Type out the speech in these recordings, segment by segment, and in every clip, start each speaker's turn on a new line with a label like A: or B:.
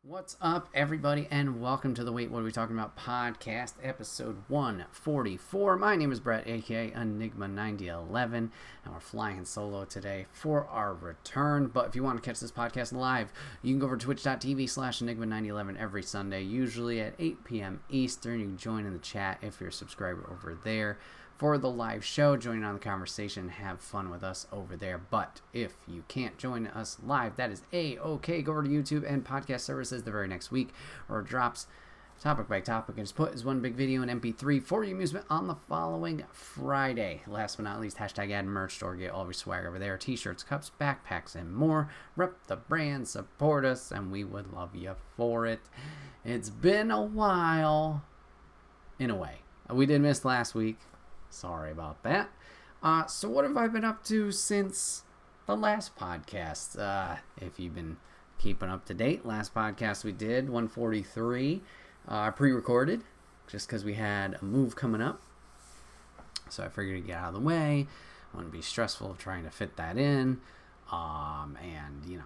A: What's up, everybody, and welcome to the Wait, What Are We Talking About podcast, episode 144. My name is Bret, aka Enigma 9011, and we're flying solo today for our return. But if you want to catch this podcast live, you can go over to twitch.tv/Enigma9011 every Sunday, usually at 8 p.m. Eastern. You can join in the chat if you're a subscriber over there for the live show. Join in on the conversation, have fun with us over there. But if you can't join us live, that is a-okay. Go over to YouTube and podcast services the very next week, or it drops topic by topic and just put as one big video in MP3 for your amusement on the following Friday. Last but not least, hashtag ad merch store. Get all your swag over there. T-shirts, cups, backpacks, and more. Rep the brand, support us, and we would love you for it. It's been a while, in a way. We did miss last week. Sorry about that. So what have I been up to since the last podcast? If you've been keeping up to date, last podcast we did, 143, pre-recorded, just because we had a move coming up. So I figured to get out of the way. Wouldn't be stressful of trying to fit that in. And,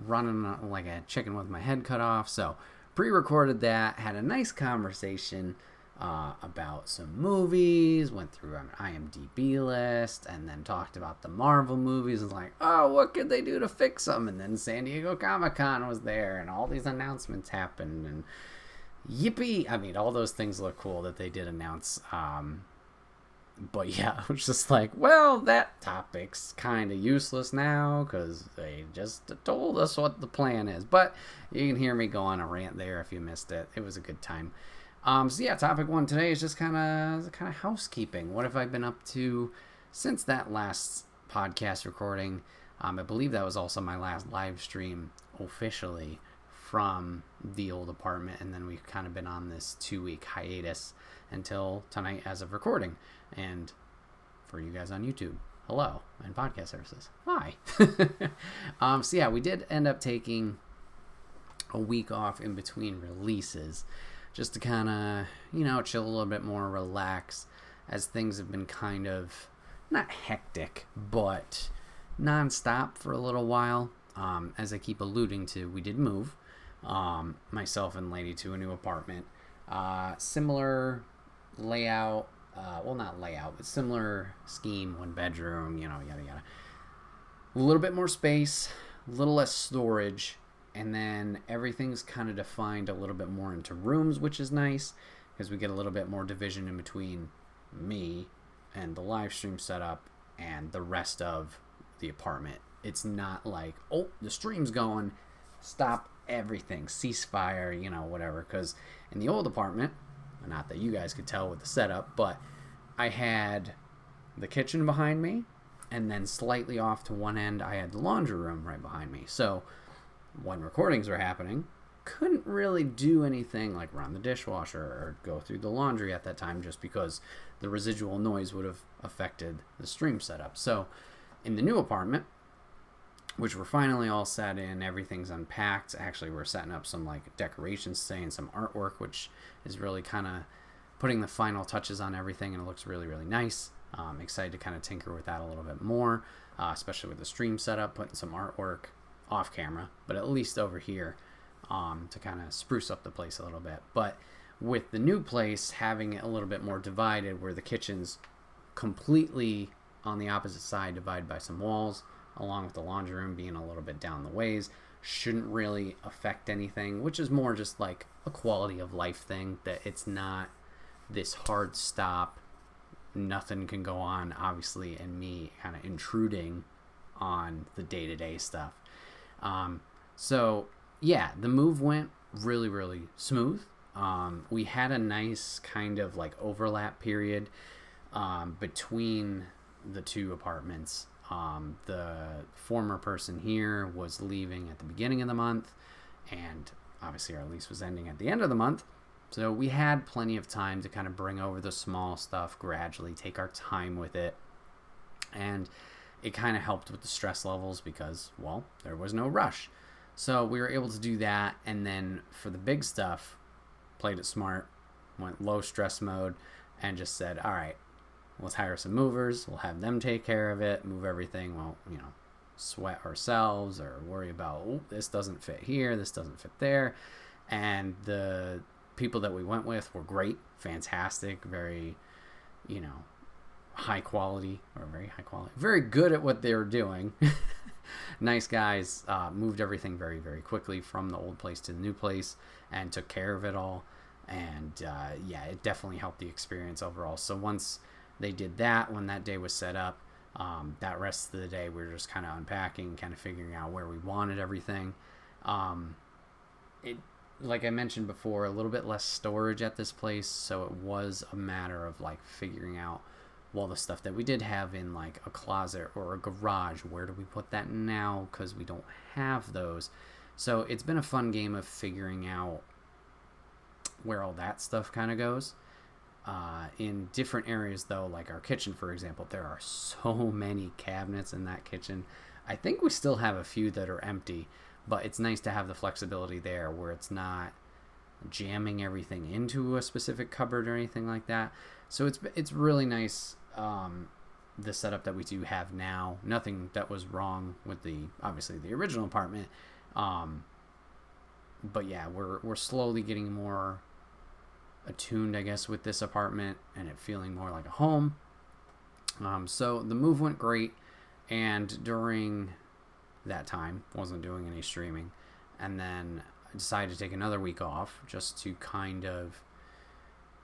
A: running like a chicken with my head cut off. So pre-recorded that, had a nice conversation about some movies, went through an IMDb list, and then talked about the Marvel movies, and like, oh, what could they do to fix them? And then San Diego Comic-Con was there, and all these announcements happened, and yippee! I mean, all those things look cool that they did announce, but yeah, I was just like, well, that topic's kind of useless now, because they just told us what the plan is. But you can hear me go on a rant there if you missed it. It was a good time. So yeah, topic one today is just kind of housekeeping. What have I been up to since that last podcast recording? I believe that was also my last live stream officially from the old apartment, and then we've kind of been on this 2-week hiatus until tonight as of recording. And for you guys on YouTube, hello, and podcast services, hi. So yeah, we did end up taking a week off in between releases, just to kind of, chill a little bit more, relax, as things have been kind of, not hectic, but nonstop for a little while. As I keep alluding to, we did move, myself and Lady, to a new apartment. Similar layout, not layout, but similar scheme, 1 bedroom, yada, yada. A little bit more space, a little less storage. And then everything's kind of defined a little bit more into rooms, which is nice, because we get a little bit more division in between me and the live stream setup and the rest of the apartment. It's not like, oh, the stream's going, stop everything, ceasefire, whatever. Because in the old apartment, not that you guys could tell with the setup, but I had the kitchen behind me, and then slightly off to one end, I had the laundry room right behind me. So when recordings were happening, couldn't really do anything like run the dishwasher or go through the laundry at that time, just because the residual noise would have affected the stream setup. So in the new apartment, which we're finally all set in, everything's unpacked. Actually, we're setting up some like decorations today and some artwork, which is really kind of putting the final touches on everything, and it looks really, really nice. I'm excited to kind of tinker with that a little bit more, especially with the stream setup, putting some artwork off camera, but at least over here, to kind of spruce up the place a little bit. But with the new place, having it a little bit more divided, where the kitchen's completely on the opposite side, divided by some walls, along with the laundry room being a little bit down the ways, shouldn't really affect anything, which is more just like a quality of life thing, that it's not this hard stop, nothing can go on, obviously, and me kind of intruding on the day-to-day stuff. So yeah, the move went really, really smooth. We had a nice kind of like overlap period, between the two apartments. The former person here was leaving at the beginning of the month, and obviously our lease was ending at the end of the month. So we had plenty of time to kind of bring over the small stuff gradually, take our time with it. And it kind of helped with the stress levels because, well, there was no rush. So we were able to do that. And then for the big stuff, played it smart, went low stress mode, and just said, all right, let's hire some movers. We'll have them take care of it, move everything. Well, sweat ourselves or worry about, oh, this doesn't fit here, this doesn't fit there. And the people that we went with were great, fantastic, very, high quality, very good at what they were doing. Nice guys, moved everything very, very quickly from the old place to the new place and took care of it all. And it definitely helped the experience overall. So once they did that, when that day was set up, that rest of the day we were just kind of unpacking, kind of figuring out where we wanted everything. Like I mentioned before, a little bit less storage at this place, so it was a matter of like figuring out, well, the stuff that we did have in like a closet or a garage, where do we put that now, because we don't have those. So it's been a fun game of figuring out where all that stuff kind of goes. In different areas though, like our kitchen, for example, there are so many cabinets in that kitchen. I think we still have a few that are empty, but it's nice to have the flexibility there where it's not jamming everything into a specific cupboard or anything like that. So it's really nice, the setup that we do have now. Nothing that was wrong with obviously the original apartment. But yeah, we're slowly getting more attuned, I guess, with this apartment and it feeling more like a home. So the move went great, and during that time wasn't doing any streaming, and then I decided to take another week off just to kind of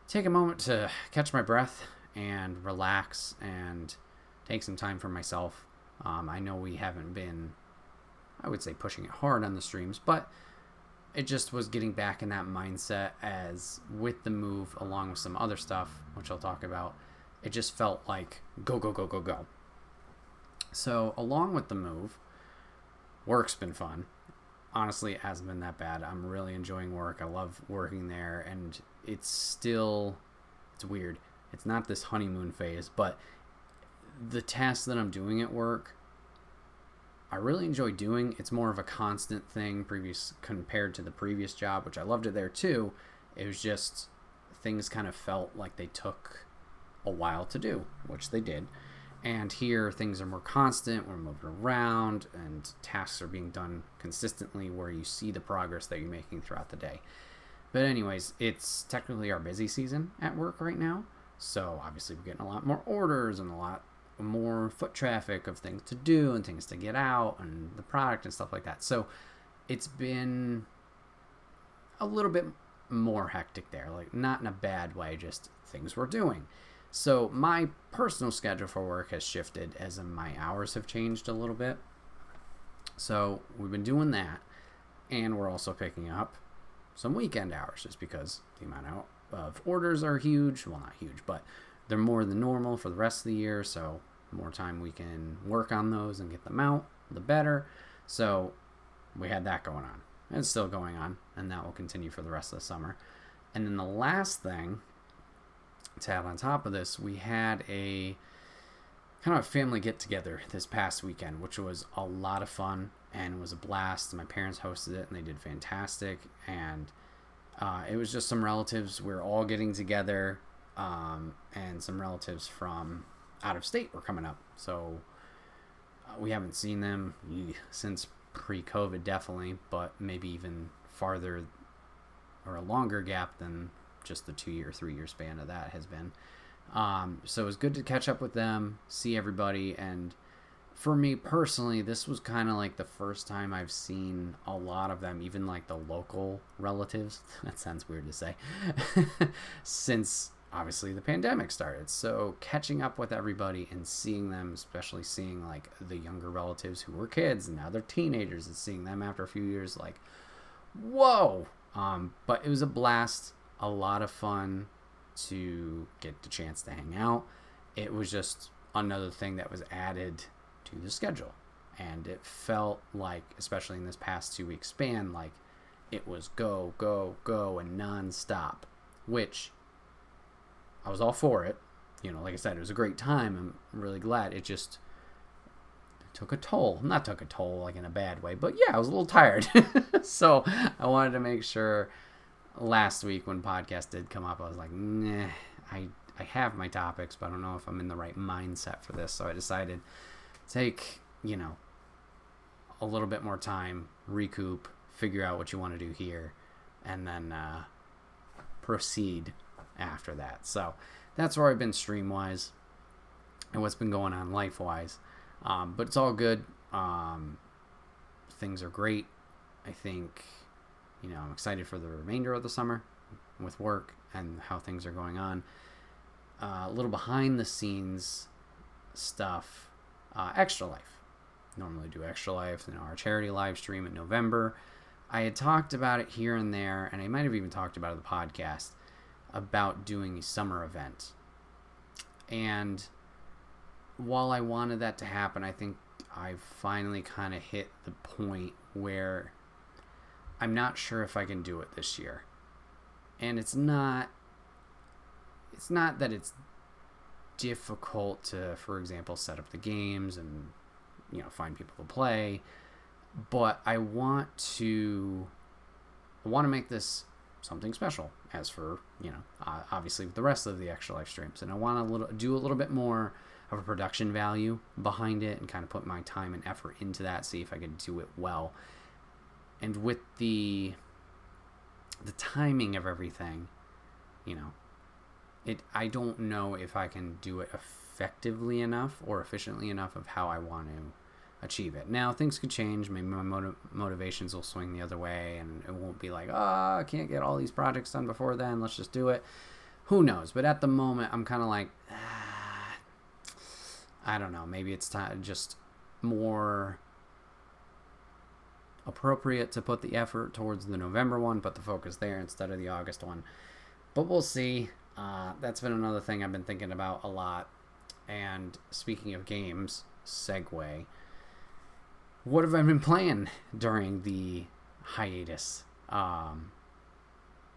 A: take a moment to catch my breath and relax and take some time for myself. I know we haven't been, I would say, pushing it hard on the streams, but it just was getting back in that mindset, as with the move along with some other stuff, which I'll talk about, it just felt like go, go, go, go, go. So along with the move, work's been fun. Honestly, it hasn't been that bad. I'm really enjoying work. I love working there, and it's weird. It's not this honeymoon phase, but the tasks that I'm doing at work, I really enjoy doing. It's more of a constant thing compared to the previous job, which I loved it there too. It was just things kind of felt like they took a while to do, which they did. And here things are more constant, we're moving around, and tasks are being done consistently where you see the progress that you're making throughout the day. But anyways, it's technically our busy season at work right now. So obviously we're getting a lot more orders and a lot more foot traffic of things to do and things to get out and the product and stuff like that. So it's been a little bit more hectic there, like not in a bad way, just things we're doing. So my personal schedule for work has shifted, as in my hours have changed a little bit. So we've been doing that, and we're also picking up some weekend hours just because the amount of orders are huge. Well, not huge, but they're more than normal for the rest of the year. So the more time we can work on those and get them out, the better. So we had that going on. It's still going on, and that will continue for the rest of the summer. And then the last thing to have on top of this, we had a kind of a family get together this past weekend, which was a lot of fun and was a blast. My parents hosted it and they did fantastic, and it was just some relatives. We're all getting together, and some relatives from out of state were coming up, so we haven't seen them since pre-COVID, definitely, but maybe even farther or a longer gap than just the 2-year, 3-year span of that has been. So it was good to catch up with them, see everybody, and for me personally, this was kind of like the first time I've seen a lot of them, even like the local relatives, that sounds weird to say, since obviously the pandemic started. So catching up with everybody and seeing them, especially seeing like the younger relatives who were kids and now they're teenagers, and seeing them after a few years, like, whoa. But it was a blast. A lot of fun to get the chance to hang out. It was just another thing that was added to the schedule, and it felt like, especially in this past 2-week span, like it was go, go, go and non-stop, which I was all for it. Like I said, it was a great time. I'm really glad. It just took a toll. Not took a toll like in a bad way, but yeah, I was a little tired. So I wanted to make sure last week when podcast did come up, I was like, nah, I have my topics, but I don't know if I'm in the right mindset for this. So I decided to take, a little bit more time, recoup, figure out what you want to do here, and then proceed after that. So that's where I've been stream-wise and what's been going on life-wise. But it's all good. Things are great. I think, I'm excited for the remainder of the summer with work and how things are going on. A little behind-the-scenes stuff. Extra Life. Normally do Extra Life, our charity live stream in November. I had talked about it here and there, and I might have even talked about it in the podcast, about doing a summer event. And while I wanted that to happen, I think I've finally kind of hit the point where I'm not sure if I can do it this year. And it's not that it's difficult to, for example, set up the games and, find people to play, but I want to make this something special, as for, obviously the rest of the Extra Life streams. And I want to do a little bit more of a production value behind it and kind of put my time and effort into that, see if I can do it well. And with the timing of everything, I don't know if I can do it effectively enough or efficiently enough of how I want to achieve it. Now, things could change. Maybe my motivations will swing the other way, and it won't be like, I can't get all these projects done before then, let's just do it. Who knows? But at the moment, I'm kind of like, I don't know. Maybe it's time, just more appropriate to put the effort towards the November one, put the focus there instead of the August one. But we'll see. That's been another thing I've been thinking about a lot. And speaking of games, segue. What have I been playing during the hiatus?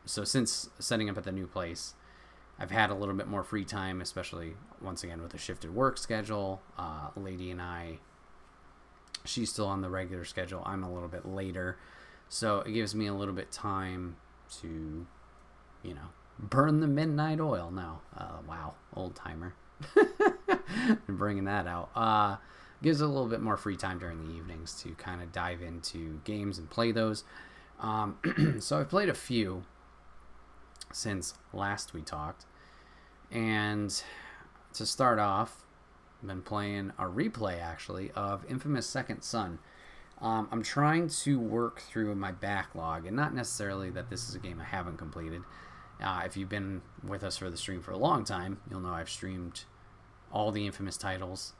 A: So since setting up at the new place, I've had a little bit more free time, especially once again with a shifted work schedule. Lady and I, she's still on the regular schedule. I'm a little bit later. So it gives me a little bit time to, burn the midnight oil. No. Wow. Old timer. Bringing that out. Gives a little bit more free time during the evenings to kind of dive into games and play those. So I've played a few since last we talked. And to start off, I've been playing a replay, actually, of Infamous Second Son. I'm trying to work through my backlog, and not necessarily that this is a game I haven't completed. If you've been with us for the stream for a long time, you'll know I've streamed all the Infamous titles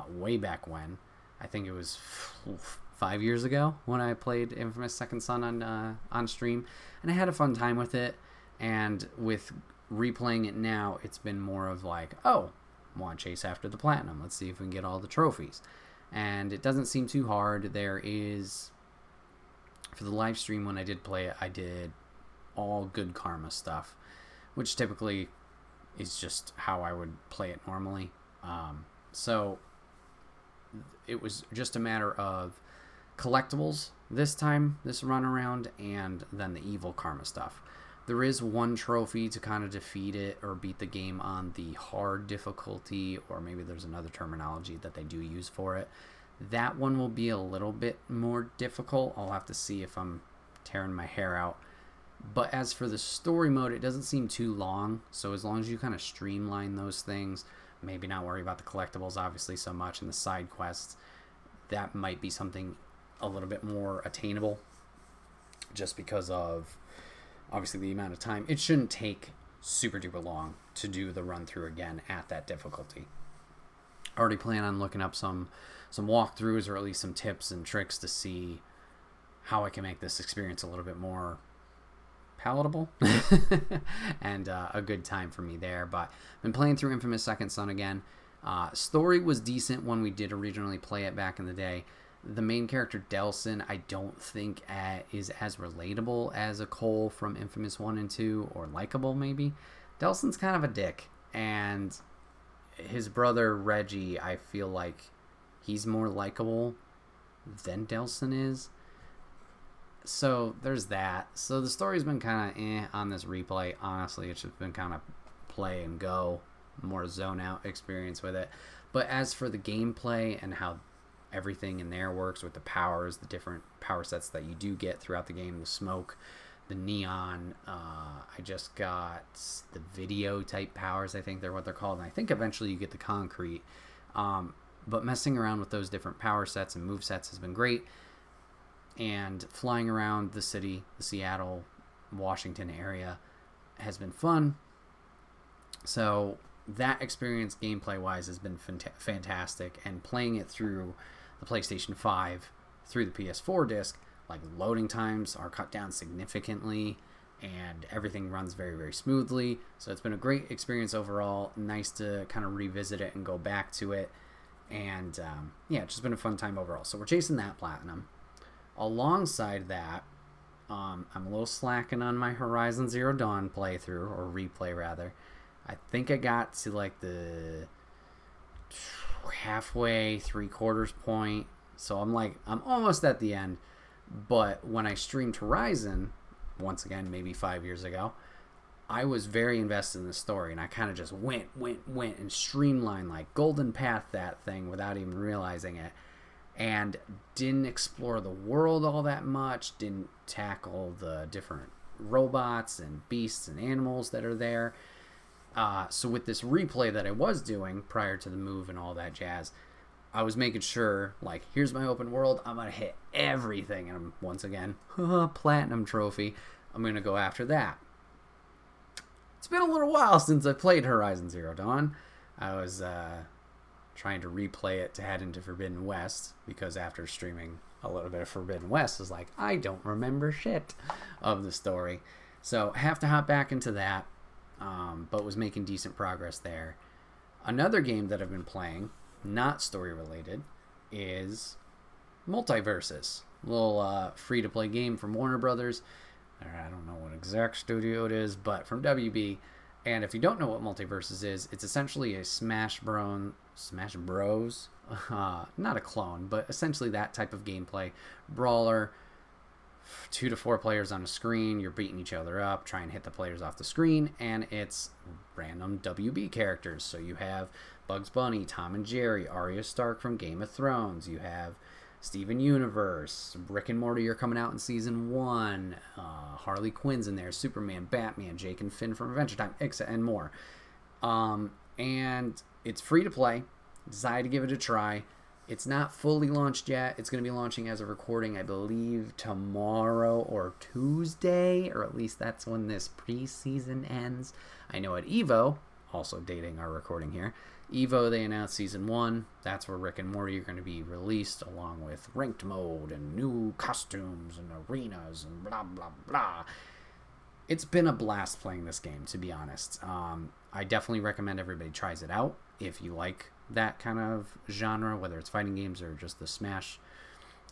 A: way back when. I think it was 5 years ago when I played Infamous Second Son on stream, and I had a fun time with it. And with replaying it now, it's been more of like, want to chase after the platinum. Let's see if we can get all the trophies. And it doesn't seem too hard. There is, for the live stream when I did play it, I did all good karma stuff, which typically is just how I would play it normally. So it was just a matter of collectibles this time, this run around, and then the evil karma stuff. There is one trophy to kind of defeat it or beat the game on the hard difficulty, or maybe there's another terminology that they do use for it. That one will be a little bit more difficult. I'll have to see if I'm tearing my hair out. But as for the story mode, it doesn't seem too long. So as long as you kind of streamline those things, maybe not worry about the collectibles obviously so much and the side quests, that might be something a little bit more attainable just because of obviously the amount of time. It shouldn't take super duper long to do the run through again at that difficulty. I already plan on looking up some walkthroughs or at least some tips and tricks to see how I can make this experience a little bit more palatable and a good time for me there. But I've been playing through Infamous Second Son again. Story was decent when we did originally play it back in the day. The main character, Delsin, I don't think is as relatable as a Cole from Infamous 1 and 2, or likable maybe. Delsin's kind of a dick, and his brother, Reggie, I feel like he's more likable than Delsin is. So there's that. So the story's been kind of on this replay. Honestly, it's just been kind of play and go, more zone out experience with it. But as for the gameplay and how everything in there works with the powers, the different power sets that you do get throughout the game, the smoke, the neon. I just got the video type powers, I think they're what they're called, and I think eventually you get the concrete. But messing around with those different power sets and move sets has been great, and flying around the city, the Seattle, Washington area, has been fun. So that experience gameplay wise has been fantastic, and playing it through the PlayStation 5 through the PS4 disc, like, loading times are cut down significantly and everything runs very, very smoothly. So it's been a great experience overall. Nice to kind of revisit it and go back to it, and yeah, it's just been a fun time overall. So we're chasing that platinum. Alongside that, I'm a little slacking on my Horizon Zero Dawn playthrough, or replay rather. I think I got to like the halfway, 3/4 point. So I'm almost at the end. But when I streamed Horizon, once again, maybe 5 years ago, I was very invested in the story, and I kind of just went and streamlined, like golden path that thing without even realizing it, and didn't explore the world all that much, didn't tackle the different robots and beasts and animals that are there. So with this replay that I was doing prior to the move and all that jazz, I was making sure, like, here's my open world, I'm going to hit everything, and I'm, once again, platinum trophy, I'm going to go after that. It's been a little while since I played Horizon Zero Dawn. I was trying to replay it to head into Forbidden West, because after streaming a little bit of Forbidden West, I was like, I don't remember shit of the story. So have to hop back into that, but was making decent progress there. Another game that I've been playing, not story related, is Multiverses, a little free-to-play game from Warner Brothers. I don't know what exact studio it is, but from WB. And if you don't know what Multiverses is, it's essentially a Smash Bros, not a clone, but essentially that type of gameplay. Brawler, 2 to 4 players on a screen, you're beating each other up, try and hit the players off the screen, and it's random WB characters. So you have Bugs Bunny, Tom and Jerry, Arya Stark from Game of Thrones, you have Steven Universe, Rick and Morty are coming out in Season 1, Harley Quinn's in there, Superman, Batman, Jake and Finn from Adventure Time, and more. And it's free to play. Decided to give it a try. It's not fully launched yet. It's going to be launching as a recording, I believe, tomorrow or Tuesday, or at least that's when this preseason ends. I know at EVO, also dating our recording here, EVO, they announced Season 1. That's where Rick and Morty are going to be released, along with ranked mode and new costumes and arenas and blah, blah, blah. It's been a blast playing this game, to be honest. I definitely recommend everybody tries it out if you like that kind of genre, whether it's fighting games or just the Smash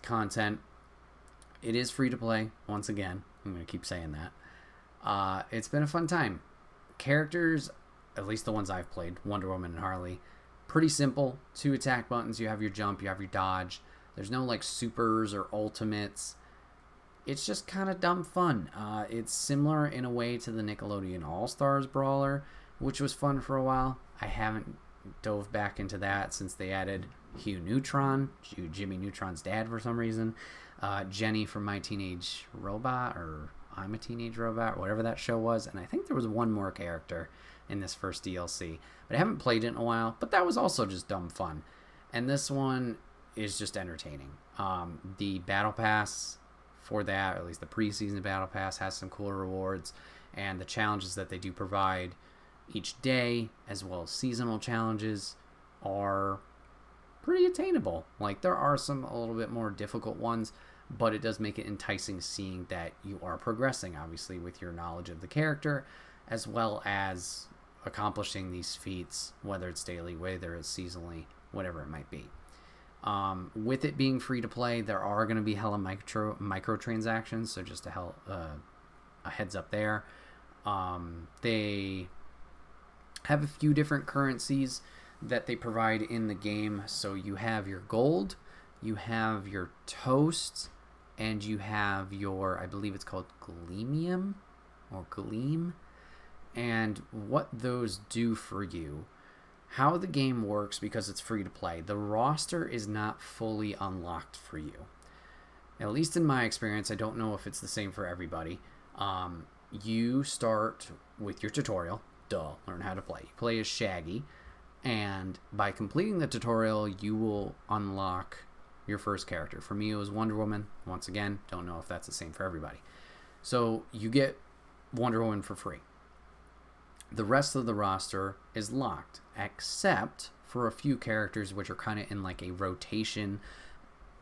A: content. It is free to play, once again. I'm going to keep saying that. It's been a fun time. Characters, at least the ones I've played, Wonder Woman and Harley, pretty simple. 2 attack buttons. You have your jump, you have your dodge. There's no like supers or ultimates. It's just kind of dumb fun. It's similar in a way to the Nickelodeon All-Stars Brawler, which was fun for a while. I haven't dove back into that since they added Hugh Neutron, Jimmy Neutron's dad for some reason, Jenny from My Teenage Robot, or I'm a Teenage Robot, whatever that show was, and I think there was one more character in this first DLC, but I haven't played it in a while, but that was also just dumb fun. And this one is just entertaining. The Battle Pass for that, or at least the preseason Battle Pass, has some cool rewards, and the challenges that they do provide each day, as well as seasonal challenges, are pretty attainable. Like, there are some a little bit more difficult ones, but it does make it enticing seeing that you are progressing, obviously, with your knowledge of the character, as well as accomplishing these feats, whether it's daily, whether it's seasonally, whatever it might be. With it being free to play, there are going to be hella microtransactions, so just a heads up there. They have a few different currencies that they provide in the game. So you have your gold, you have your toast, and you have your, I believe it's called gleamium or gleam. And what those do for you how the game works, because it's free to play, the roster is not fully unlocked for you. At least in my experience, I don't know if it's the same for everybody. You start with your tutorial. Learn how to play. You play as Shaggy, and by completing the tutorial, you will unlock your first character. For me, it was Wonder Woman. Once again, don't know if that's the same for everybody. So you get Wonder Woman for free. The rest of the roster is locked, except for a few characters which are kind of in like a rotation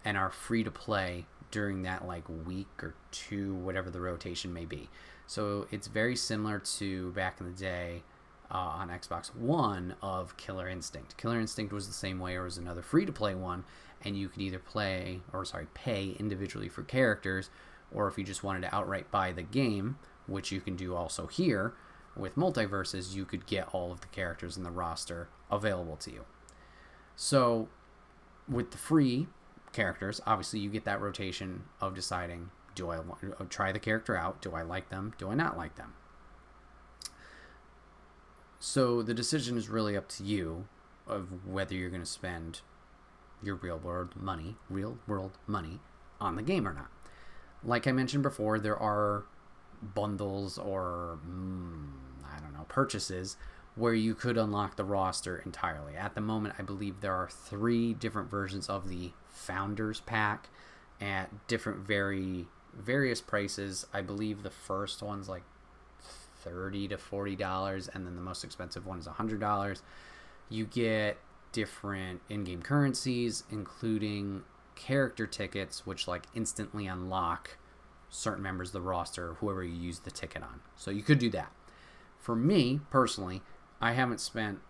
A: and are free to play during that like week or two, whatever the rotation may be. So it's very similar to back in the day on Xbox One of Killer Instinct. Killer Instinct was the same way. It was another free-to-play one, and you could either pay individually for characters, or if you just wanted to outright buy the game, which you can do also here with Multiverses, you could get all of the characters in the roster available to you. So with the free characters, obviously you get that rotation of deciding, do I want to try the character out? Do I like them? Do I not like them? So the decision is really up to you of whether you're going to spend your real world money on the game or not. Like I mentioned before, there are bundles or purchases where you could unlock the roster entirely. At the moment, I believe there are 3 different versions of the Founders Pack at different various prices. I believe the first one's like $30 to $40, and then the most expensive one is $100. You get different in-game currencies, including character tickets, which like instantly unlock certain members of the roster, whoever you use the ticket on. So you could do that. For me, personally, I haven't spent...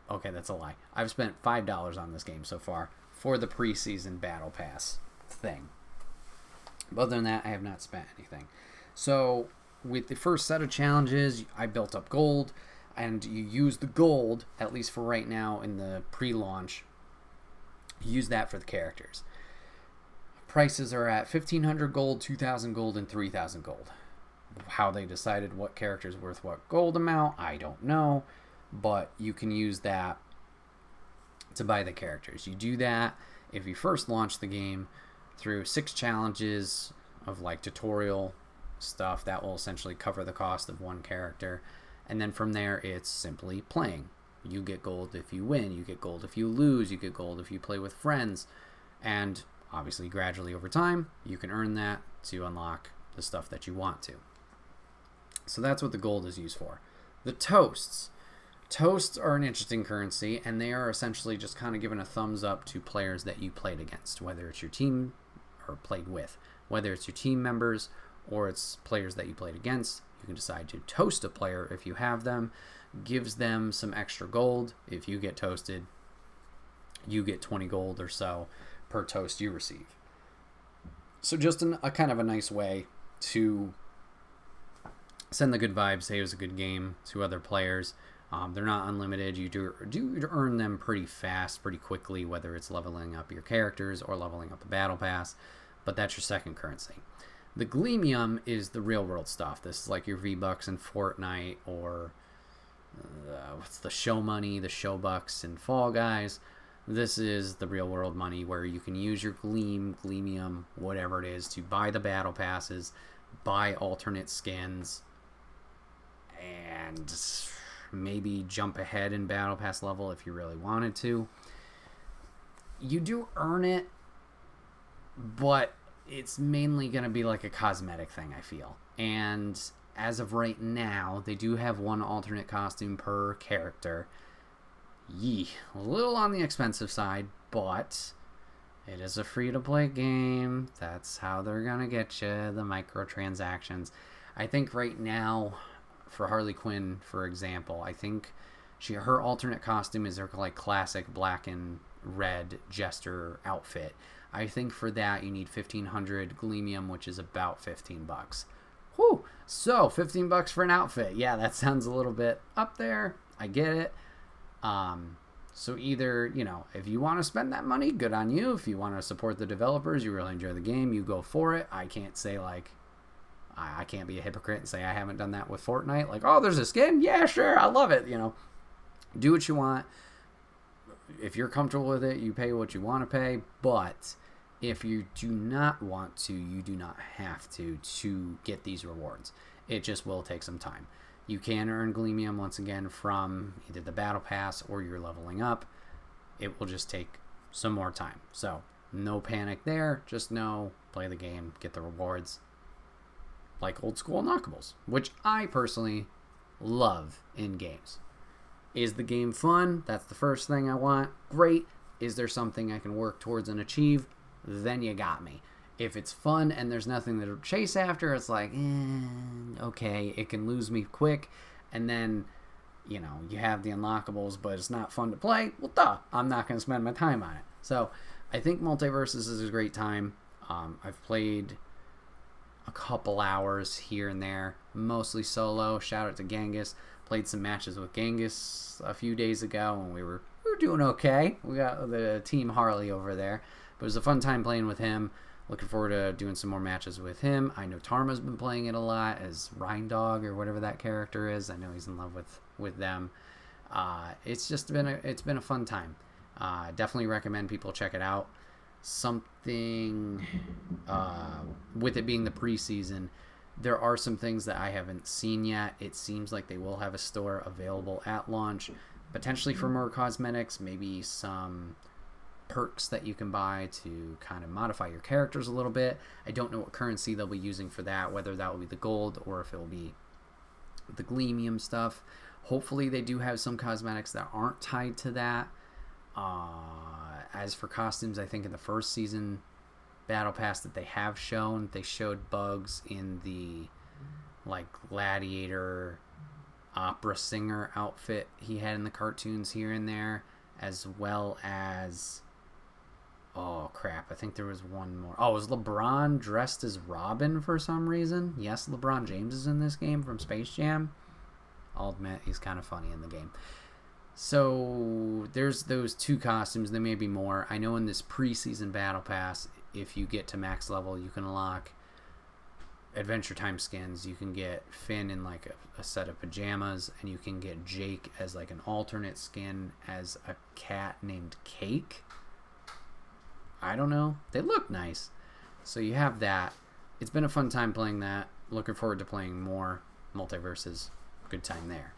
A: Okay, that's a lie. I've spent $5 on this game so far for the preseason Battle Pass thing. But other than that, I have not spent anything. So with the first set of challenges, I built up gold, and you use the gold, at least for right now in the pre-launch, use that for the characters. Prices are at 1,500 gold, 2,000 gold, and 3,000 gold. How they decided what character is worth what gold amount, I don't know, but you can use that to buy the characters. You do that if you first launch the game through 6 challenges of like tutorial stuff that will essentially cover the cost of one character, and then from there it's simply playing. You get gold if you win, you get gold if you lose, you get gold if you play with friends, and obviously gradually over time you can earn that to unlock the stuff that you want to. So that's what the gold is used for. The toasts are an interesting currency, and they are essentially just kind of giving a thumbs up to players that you played against, whether it's your team or played with, whether it's your team members or it's players that you played against. You can decide to toast a player if you have them, gives them some extra gold. If you get toasted, you get 20 gold or so per toast you receive. So just a kind of a nice way to send the good vibes, say it was a good game to other players. They're not unlimited. You do earn them pretty fast, pretty quickly, whether it's leveling up your characters or leveling up the battle pass, but that's your second currency. The Gleamium is the real world stuff. This is like your V-Bucks in Fortnite, or what's the show money, the show bucks in Fall Guys. This is the real world money where you can use your Gleamium, whatever it is, to buy the battle passes, buy alternate skins, and maybe jump ahead in battle pass level if you really wanted to. You do earn it, but it's mainly going to be like a cosmetic thing, I feel. And as of right now, they do have 1 alternate costume per character. A little on the expensive side, but it is a free-to-play game. That's how they're going to get you, the microtransactions. I think right now, for Harley Quinn, for example, I think her alternate costume is her like classic black and red Jester outfit. I think for that you need 1,500 Gleamium, which is about $15. Whew! So $15 for an outfit. Yeah, that sounds a little bit up there. I get it. So either, if you want to spend that money, good on you. If you want to support the developers, you really enjoy the game, you go for it. I can't say I can't be a hypocrite and say I haven't done that with Fortnite. Like, oh, there's a skin? Yeah, sure, I love it, Do what you want. If you're comfortable with it, you pay what you want to pay. But if you do not want to, you do not have to get these rewards. It just will take some time. You can earn Gleamium once again from either the Battle Pass or you're leveling up. It will just take some more time. So no panic there. Just know, play the game, get the rewards. Like old school Knockables, which I personally love in games. Is the game fun? That's the first thing I want. Great. Is there something I can work towards and achieve? Then you got me. If it's fun and there's nothing to chase after, it's like, okay, it can lose me quick. And then, you have the unlockables, but it's not fun to play. Well, duh, I'm not going to spend my time on it. So I think Multiverses is a great time. I've played a couple hours here and there, mostly solo. Shout out to Genghis. Played some matches with Genghis a few days ago, and we were doing okay. We got the Team Harley over there, but it was a fun time playing with him. Looking forward to doing some more matches with him. I know Tarma's been playing it a lot as Rhine Dog or whatever that character is. I know he's in love with them. It's just been a fun time. Definitely recommend people check it out. Something with it being the preseason, there are some things that I haven't seen yet. It seems like they will have a store available at launch, potentially for more cosmetics, maybe some perks that you can buy to kind of modify your characters a little bit. I don't know what currency they'll be using for that, whether that will be the gold or if it will be the Gleamium stuff. Hopefully they do have some cosmetics that aren't tied to that. As for costumes, I think in the first season Battle Pass that they have shown, they showed Bugs in the gladiator opera singer outfit he had in the cartoons here and there, as well as I think there was one more. Oh, was LeBron dressed as Robin for some reason? Yes, LeBron James is in this game from Space Jam. I'll admit he's kind of funny in the game. So there's those two costumes. There may be more. I know in this preseason Battle Pass, if you get to max level, you can unlock Adventure Time skins. You can get Finn in a set of pajamas, and you can get Jake as an alternate skin as a cat named Cake. I don't know. They look nice. So you have that. It's been a fun time playing that. Looking forward to playing more Multiverses. Good time there.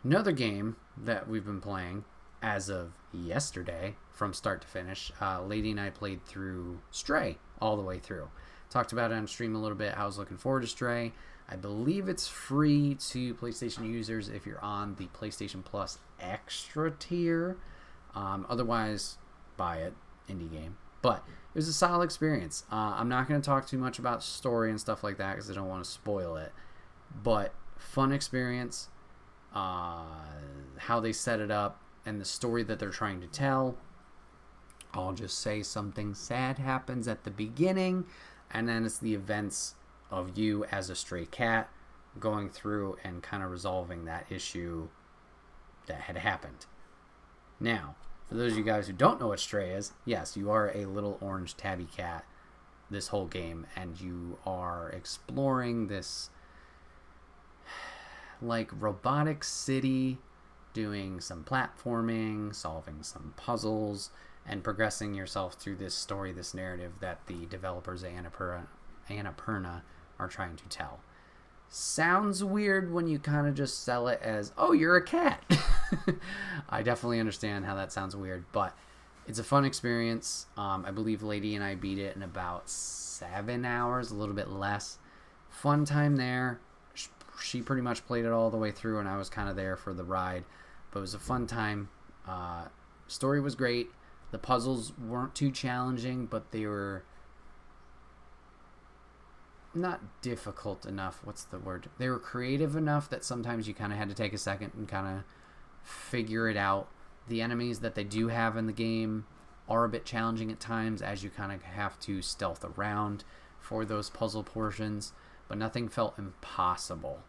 A: Another game that we've been playing as of yesterday from start to finish, Lady and I played through Stray all the way through. Talked about it on stream a little bit. I was looking forward to Stray. I believe it's free to PlayStation users if you're on the PlayStation Plus Extra tier. Otherwise, buy it. Indie game. But it was a solid experience. I'm not going to talk too much about story and stuff like that because I don't want to spoil it. But fun experience. How they set it up and the story that they're trying to tell. I'll just say something sad happens at the beginning, and then it's the events of you as a stray cat going through and kind of resolving that issue that had happened. Now, for those of you guys who don't know what Stray is, yes, you are a little orange tabby cat this whole game, and you are exploring this robotic city, doing some platforming, solving some puzzles, and progressing yourself through this story, this narrative that the developers at Annapurna are trying to tell. Sounds weird when you kind of just sell it as, oh, you're a cat. I definitely understand how that sounds weird, but it's a fun experience. I believe Lady and I beat it in about 7 hours, a little bit less. Fun time there. She pretty much played it all the way through, and I was kind of there for the ride. But it was a fun time. Story was great. The puzzles weren't too challenging, but they were not difficult enough. What's the word? They were creative enough that sometimes you kind of had to take a second and kind of figure it out. The enemies that they do have in the game are a bit challenging at times, as you kind of have to stealth around for those puzzle portions, but nothing felt impossible,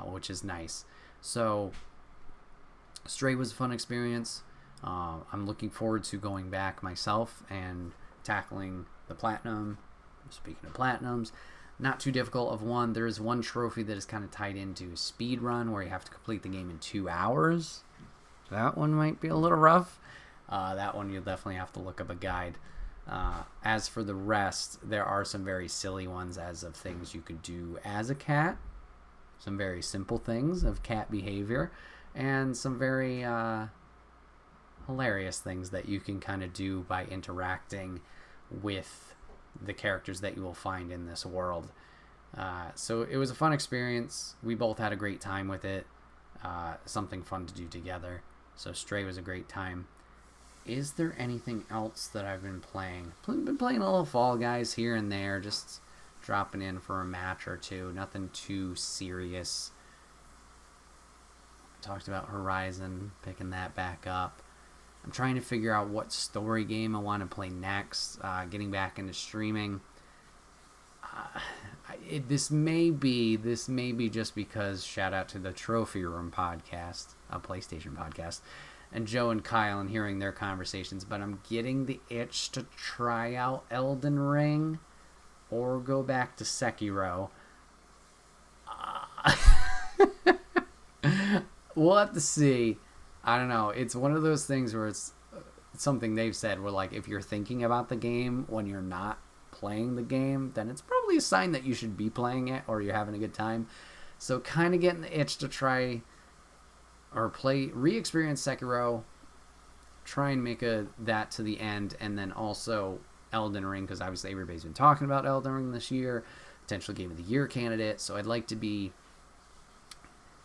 A: which is nice. So Stray was a fun experience. I'm looking forward to going back myself and tackling the platinum. Speaking of platinums, not too difficult of one. There is one trophy that is kind of tied into a speed run where you have to complete the game in 2 hours. that one might be a little rough. That one you'll definitely have to look up a guide. As for the rest, there are some very silly ones as of things you could do as a cat. Some very simple things of cat behavior. And some very hilarious things that you can kind of do by interacting with the characters that you will find in this world. So it was a fun experience. We both had a great time with it. Something fun to do together. So Stray was a great time. Is there anything else that I've been playing? Been playing a little Fall Guys here and there, just dropping in for a match or two. Nothing too serious. Talked about Horizon, picking that back up. I'm trying to figure out what story game I want to play next. Getting back into streaming. This may be just because, shout out to the Trophy Room podcast, a PlayStation podcast, and Joe and Kyle, and hearing their conversations, but I'm getting the itch to try out Elden Ring or go back to Sekiro. We'll have to see. I don't know. It's one of those things where it's something they've said where, like, if you're thinking about the game when you're not playing the game, then it's probably a sign that you should be playing it or you're having a good time. So kind of getting the itch to try or re-experience Sekiro, try and make that to the end, and then also Elden Ring, because obviously everybody's been talking about Elden Ring this year, potential Game of the Year candidate, so I'd like to be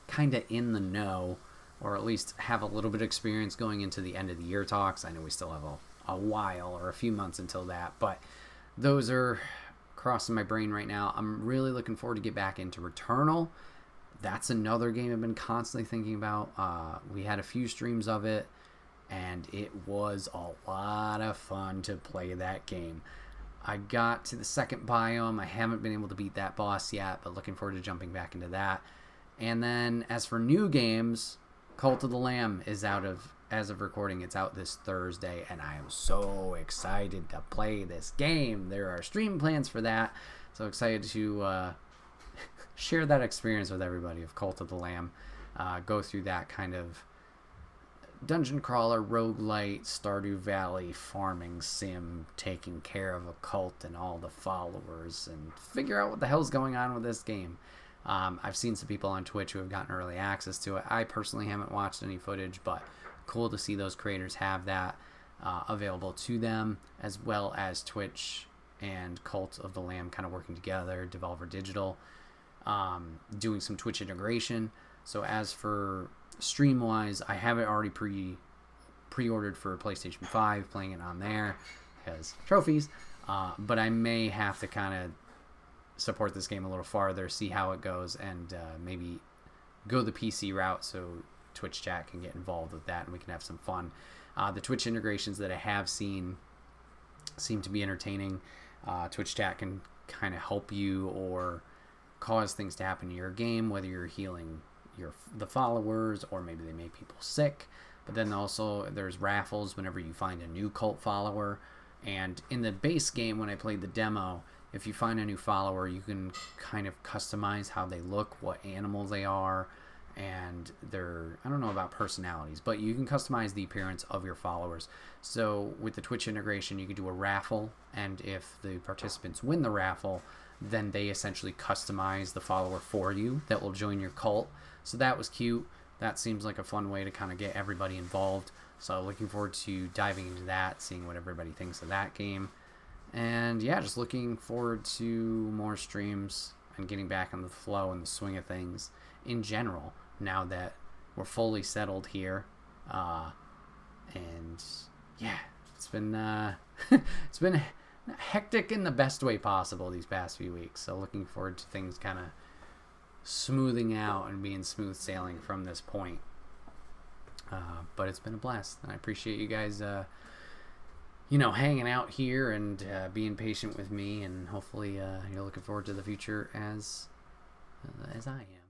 A: kind of in the know, or at least have a little bit of experience going into the end of the year talks. I know we still have a while or a few months until that, but those are crossing my brain right now. I'm really looking forward to get back into Returnal. That's another game I've been constantly thinking about. We had a few streams of it, and it was a lot of fun to play that game. I got to the second biome. I haven't been able to beat that boss yet, but looking forward to jumping back into that. And then as for new games, Cult of the Lamb is as of recording, it's out this Thursday, and I am so excited to play this game. There are stream plans for that, so excited to share that experience with everybody of Cult of the Lamb. Go through that kind of dungeon crawler, roguelite, Stardew Valley, farming sim, taking care of a cult and all the followers, and figure out what the hell's going on with this game. I've seen some people on Twitch who have gotten early access to it. I personally haven't watched any footage, but cool to see those creators have that available to them, as well as Twitch and Cult of the Lamb kind of working together, Devolver Digital, doing some Twitch integration. So as for stream-wise, I have it already pre-ordered for PlayStation 5, playing it on there, because trophies, but I may have to kind of support this game a little farther, see how it goes, and maybe go the PC route so Twitch chat can get involved with that and we can have some fun. The Twitch integrations that I have seen seem to be entertaining. Twitch chat can kind of help you or cause things to happen in your game, whether you're healing the followers or maybe they make people sick. But then also there's raffles whenever you find a new cult follower. And in the base game, when I played the demo, if you find a new follower, you can kind of customize how they look, what animal they are, and their, I don't know about personalities, but you can customize the appearance of your followers. So with the Twitch integration, you can do a raffle, and if the participants win the raffle, then they essentially customize the follower for you that will join your cult. So that was cute. That seems like a fun way to kind of get everybody involved. So looking forward to diving into that, seeing what everybody thinks of that game. And yeah, just looking forward to more streams and getting back on the flow and the swing of things in general, now that we're fully settled here. And yeah, it's been it's been hectic in the best way possible these past few weeks. So looking forward to things kind of smoothing out and being smooth sailing from this point. But it's been a blast. I appreciate you guys hanging out here and being patient with me, and hopefully you're looking forward to the future as I am.